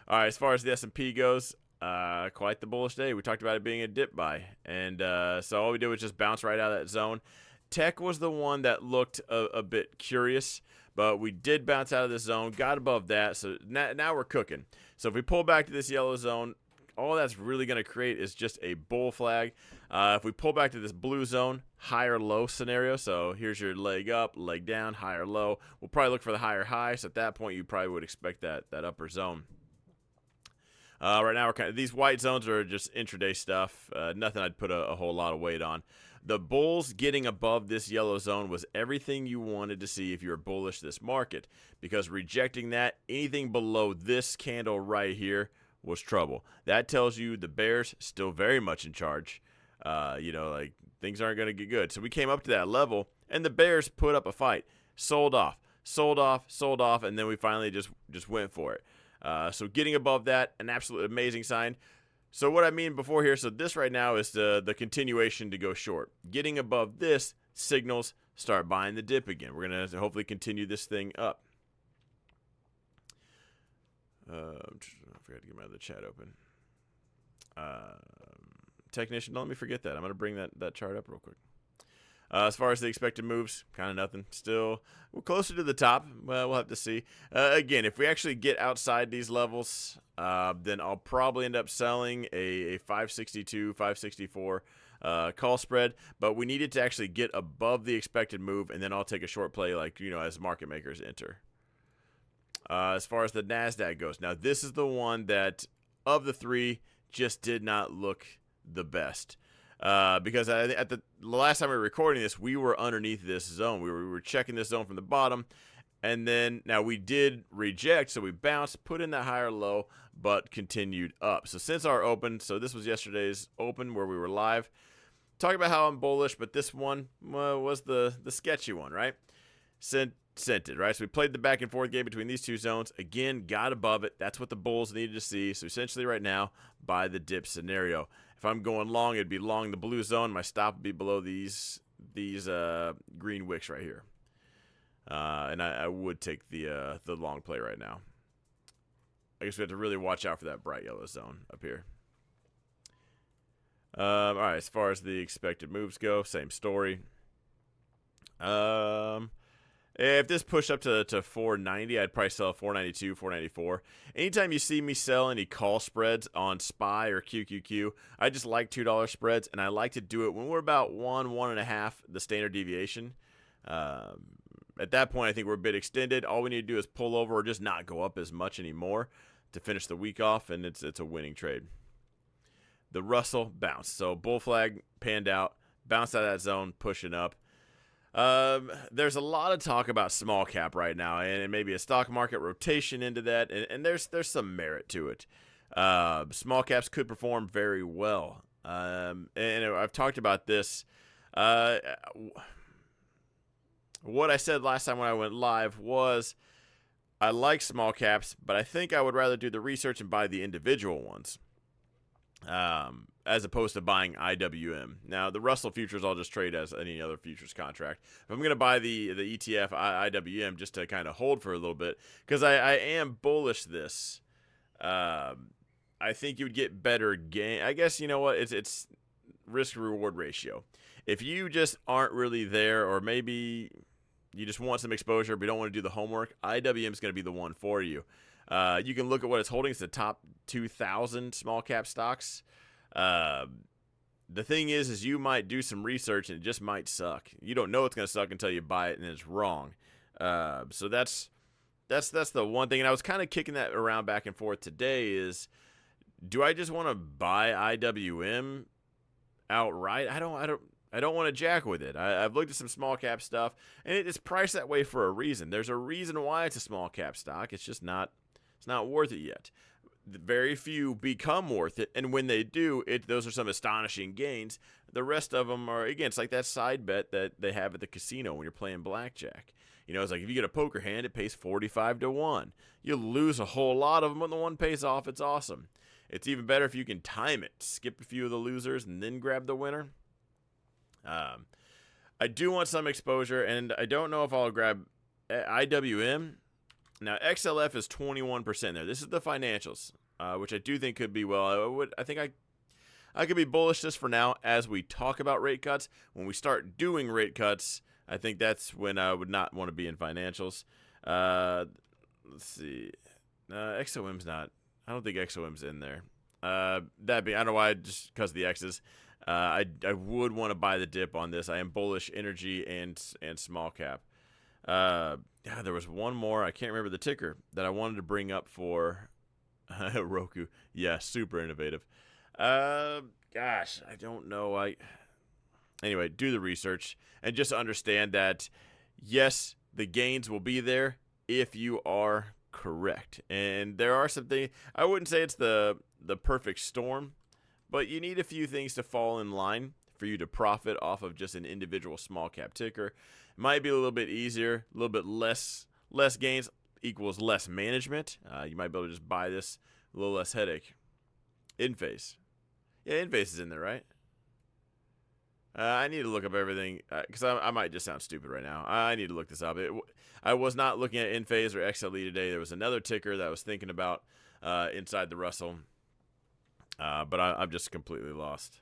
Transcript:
All right, as far as the S&P goes, quite the bullish day. We talked about it being a dip buy, and so all we did was just bounce right out of that zone. Tech was the one that looked a bit curious, but we did bounce out of this zone, got above that, so now we're cooking. So if we pull back to this yellow zone, all that's really going to create is just a bull flag. If we pull back to this blue zone, higher low scenario, so here's your leg up, leg down, higher low. We'll probably look for the higher high, so at that point you probably would expect that upper zone. Right now, these white zones are just intraday stuff. Nothing I'd put a whole lot of weight on. The bulls getting above this yellow zone was everything you wanted to see if you were bullish this market, because rejecting that, anything below this candle right here was trouble. That tells you the bears still very much in charge. Like things aren't going to get good. So we came up to that level, and the bears put up a fight, sold off, and then we finally just went for it. So getting above that, an absolute amazing sign. So what I mean before here, so this right now is the continuation to go short. Getting above this signals start buying the dip again. We're going to hopefully continue this thing up. I forgot to get my other chat open. Technician, don't let me forget that. I'm going to bring that chart up real quick. As far as the expected moves, kind of nothing. Still, we're closer to the top. Well, we'll have to see. Again, if we actually get outside these levels, then I'll probably end up selling a 562, 564 call spread. But we need it to actually get above the expected move, and then I'll take a short play as market makers enter. As far as the NASDAQ goes, now this is the one that, of the three, just did not look the best. Because at the last time we were recording this, we were underneath this zone. We were checking this zone from the bottom, and then now we did reject, so we bounced, put in that higher low, but continued up. So since our open, so this was yesterday's open where we were live, talking about how I'm bullish, but this one was the sketchy one, right? Scented, right? So we played the back and forth game between these two zones. Again, got above it. That's what the bulls needed to see. So essentially right now, buy the dip scenario. If I'm going long, it'd be long the blue zone. My stop would be below these green wicks right here. And I would take the long play right now. I guess we have to really watch out for that bright yellow zone up here. All right, as far as the expected moves go, same story. If this pushed up to 490, I'd probably sell 492, 494. Anytime you see me sell any call spreads on SPY or QQQ, I just like $2 spreads, and I like to do it when we're about 1.5 the standard deviation. At that point, I think we're a bit extended. All we need to do is pull over or just not go up as much anymore to finish the week off, and it's a winning trade. The Russell bounced. So bull flag panned out, bounced out of that zone, pushing up. There's a lot of talk about small cap right now, and maybe a stock market rotation into that, and there's some merit to it. Small caps could perform very well, and I've talked about this. What I said last time when I went live was I like small caps, but I think I would rather do the research and buy the individual ones. As opposed to buying IWM. Now, the Russell futures I'll just trade as any other futures contract. If I'm going to buy the ETF IWM just to kind of hold for a little bit, because I am bullish this, I think you would get better gain. I guess, you know what, it's risk-reward ratio. If you just aren't really there, or maybe you just want some exposure but you don't want to do the homework, IWM is going to be the one for you. You can look at what it's holding. It's the top 2,000 small cap stocks. The thing is you might do some research and it just might suck. You don't know it's going to suck until you buy it and it's wrong. So that's the one thing. And I was kind of kicking that around back and forth today is, do I just want to buy IWM outright? I don't want to jack with it. I've looked at some small cap stuff, and it's priced that way for a reason. There's a reason why it's a small cap stock. It's just not worth it yet. Very few become worth it, and when they do, those are some astonishing gains. The rest of them are, again, it's like that side bet that they have at the casino when you're playing blackjack. You know, it's like if you get a poker hand, it pays 45 to 1. You lose a whole lot of them, when the one pays off, it's awesome. It's even better if you can time it. Skip a few of the losers and then grab the winner. I do want some exposure, and I don't know if I'll grab IWM. Now, XLF is 21% there. This is the financials, which I do think could be well. I think I could be bullish just for now as we talk about rate cuts. When we start doing rate cuts, I think that's when I would not want to be in financials. Let's see. XOM's not. I don't think XOM's in there. That being, I don't know why, just because of the X's. I would want to buy the dip on this. I am bullish energy and small cap. Yeah, there was one more. I can't remember the ticker that I wanted to bring up for Roku. Yeah, super innovative. Gosh, I don't know. Anyway, do the research and just understand that yes, the gains will be there if you are correct. And there are some things. I wouldn't say it's the perfect storm, but you need a few things to fall in line for you to profit off of just an individual small cap ticker. It might be a little bit easier, a little bit less gains equals less management. You might be able to just buy this, a little less headache. Enphase. Yeah, Enphase is in there, right? I need to look up everything because I might just sound stupid right now. I need to look this up. I was not looking at Enphase or XLE today. There was another ticker that I was thinking about inside the Russell, but I'm just completely lost.